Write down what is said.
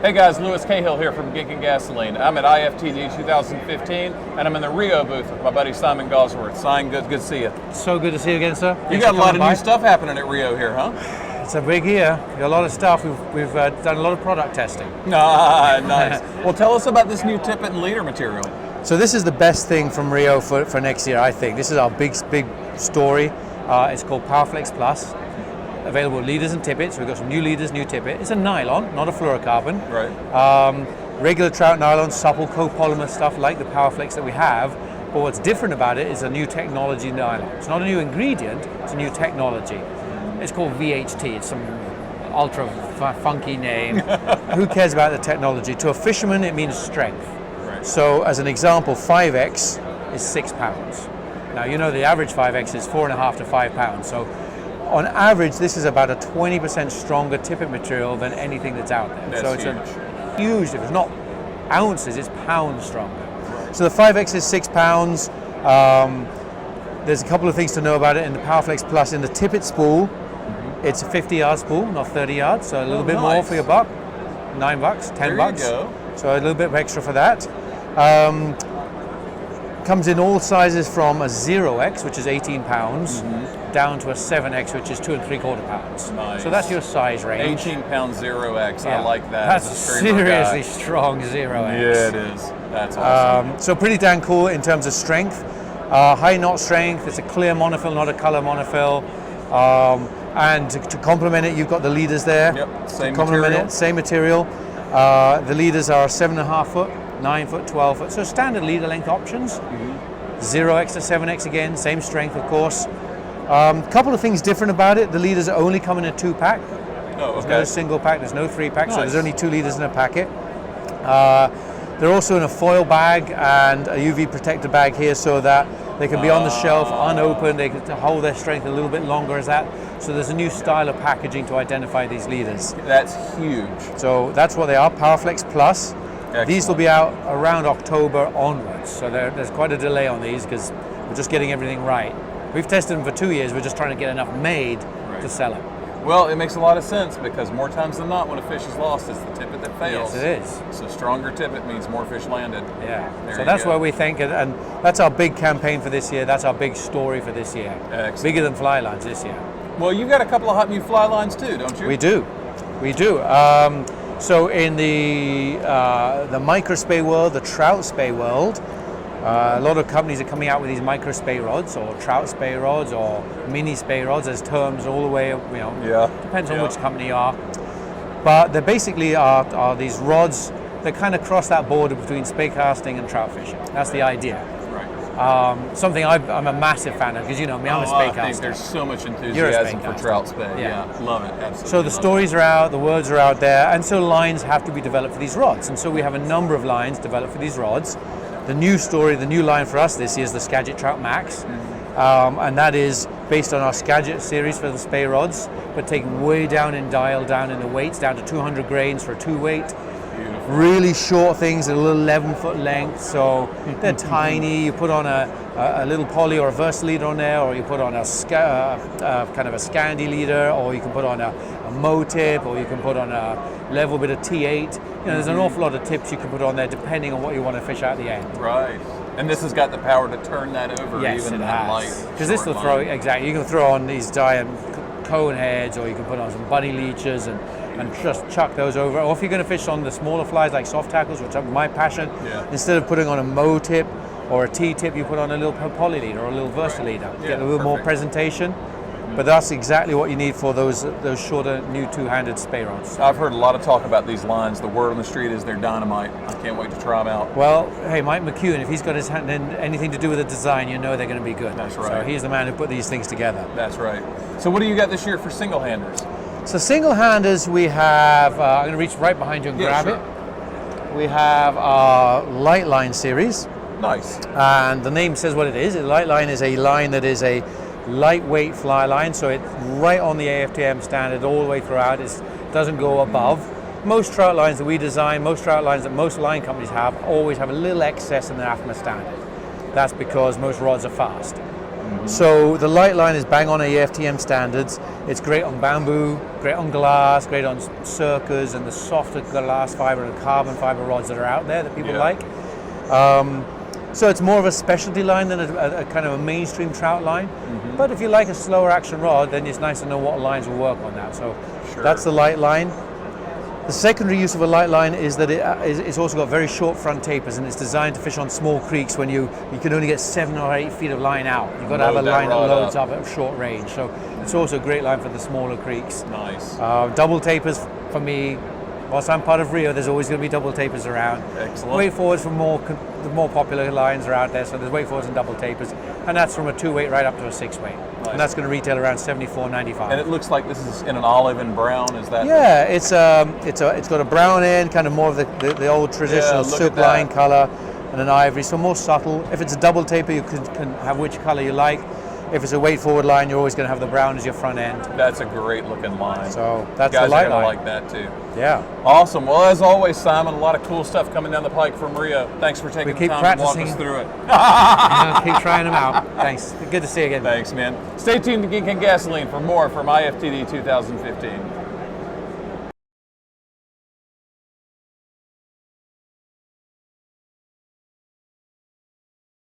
Hey guys, Lewis Cahill here from Ginkin Gasoline. I'm at Iftd 2015, and I'm in the Rio booth with my buddy Simon Gosworth. Simon, good to see you. So good to see you again, sir. You got a lot of new stuff happening at Rio here, huh? It's a big year. Got a lot of stuff. We've done a lot of product testing. Ah, nice. Well, tell us about this new tippet and leader material. So this is the best thing from Rio for next year, I think. This is our big story. It's called PowerFlex Plus. Available leaders and tippets. We've got some new leaders, new tippet. It's a nylon, not a fluorocarbon. Right. Regular trout nylon, supple copolymer stuff like the PowerFlex that we have. But what's different about it is a new technology nylon. It's not a new ingredient, it's a new technology. It's called VHT. It's some ultra funky name. Who cares about the technology? To a fisherman, it means strength. Right. So as an example, 5X is 6 pounds. Now, you know the average 5X is 4.5 to 5 pounds. So on average, this is about a 20% stronger tippet material than anything that's out there. That's so huge. It's a huge difference. Not ounces, it's pounds stronger. Right. So the 5X is 6 pounds. There's a couple of things to know about it in the PowerFlex Plus. In the tippet spool, it's a 50-yard spool, not 30 yards, so a little bit more for your buck. $9, $10. There you go. So a little bit extra for that. Comes in all sizes from a 0X, which is 18 pounds, down to a 7X, which is 2 3/4 pounds. Nice. So that's your size range. 18 pound 0X, Yeah. I like that. That's As a streamer seriously guy. strong 0X. Yeah, it is. That's awesome. So pretty damn cool in terms of strength. High knot strength. It's a clear monofill, not a color monofill. And to complement it, you've got the leaders there. Yep, same to complement material. it, same material. The leaders are 7.5 foot, 9 foot, 12 foot. So standard leader length options. 0X to 7X again, same strength, of course. Couple of things different about it. The leaders are only come in a 2-pack. Oh, There's okay. no single pack, there's no 3-pack, so Nice. there's only 2 leaders in a packet. They're also in a foil bag and a UV protected bag here so that they can be on the shelf unopened, they can hold their strength a little bit longer as that. So there's a new style of packaging to identify these leaders. That's huge. So that's what they are, PowerFlex Plus. Excellent. These will be out around October onwards. So there's quite a delay on these because we're just getting everything right. We've tested them for 2 years, we're just trying to get enough made to sell them. Well, it makes a lot of sense because more times than not when a fish is lost, it's the tippet that fails. Yes, it is. So stronger tippet means more fish landed. Yeah, There so you that's go. what we think, and that's our big campaign for this year. That's our big story for this year. Excellent. Bigger than fly lines this year. Well, you've got a couple of hot new fly lines too, don't you? We do. So in the microspay world, the trout spay world, a lot of companies are coming out with these micro spay rods or trout spay rods or mini spay rods. There's terms all the way, depends on which company you are. But they basically are these rods that kind of cross that border between spay casting and trout fishing. That's the idea. Right. Something I'm a massive fan of because you know me, I'm a spay I think caster. there's so much You're a enthusiasm spay for caster. trout spay. Yeah. Love it. Absolutely. So the love stories are out, the words are out there, and so lines have to be developed for these rods. And so we have a number of lines developed for these rods. The new story, the new line for us this year is the Skagit Trout Max. And that is based on our Skagit series for the spay rods, but taken way down in dial, down in the weights, down to 200 grains for a 2-weight. Beautiful. Really short things at a little 11-foot length, so they're tiny. You put on a little poly or a Versa leader on there, or you put on a kind of a Scandi leader, or you can put on a Mo-tip, or you can put on a level bit of T8. There's an awful lot of tips you can put on there depending on what you want to fish out the end. Right. And this has got the power to turn that over Yes, even it that light. has. Because this will throw, exactly, you can throw on these giant cone heads, or you can put on some buddy leeches and just chuck those over. Or if you're going to fish on the smaller flies like soft tackles, which are my passion, instead of putting on a Mo-tip or a T-tip, you put on a little poly leader or a little Versa leader. Get a little more presentation. But that's exactly what you need for those shorter new 2-handed spay rods. I've heard a lot of talk about these lines. The word on the street is they're dynamite. I can't wait to try them out. Well, hey, Mike McEwen, if he's got his hand in anything to do with the design, you know they're going to be good. That's right. So he's the man who put these things together. That's right. So what do you got this year for single-handers? So single-handers, we have, I'm going to reach right behind you and grab it. We have our Light Line series. Nice. And the name says what it is. A Light Line is a line that is a lightweight fly line, so it's right on the AFTM standard all the way throughout. It doesn't go above. Most trout lines that we design, most trout lines that most line companies have, always have a little excess in their AFMA standard. That's because most rods are fast. So the light line is bang on AFTM standards. It's great on bamboo, great on glass, great on circus and the softer glass fiber and carbon fiber rods that are out there that people like. So it's more of a specialty line than a kind of a mainstream trout line. But if you like a slower action rod, then it's nice to know what lines will work on that. So that's the light line. The secondary use of a light line is that it's also got very short front tapers, and it's designed to fish on small creeks when you can only get 7 or 8 feet of line out. You've got to have a line that loads up at short range. So it's also a great line for the smaller creeks. Nice. Double tapers for me. Whilst I'm part of Rio, there's always going to be double tapers around. Excellent. Weight forwards for the more popular lines are out there, so there's weight forwards and double tapers, and that's from a 2-weight right up to a 6-weight. Nice. And that's going to retail around $74.95. And it looks like this is in an olive and brown. Is that? Yeah, it's got a brown end, kind of more of the old traditional silk line color, and an ivory, so more subtle. If it's a double taper, you can have which color you like. If it's a weight forward line, you're always going to have the brown as your front end. That's a great looking line. So that's the light line. Guys are going to like that too. Yeah. Awesome. Well, as always, Simon, a lot of cool stuff coming down the pike from Rio. Thanks for taking the time to walk us through it. Keep trying them out. Thanks. Good to see you again. Thanks, man. Stay tuned to Geek and Gasoline for more from IFTD 2015.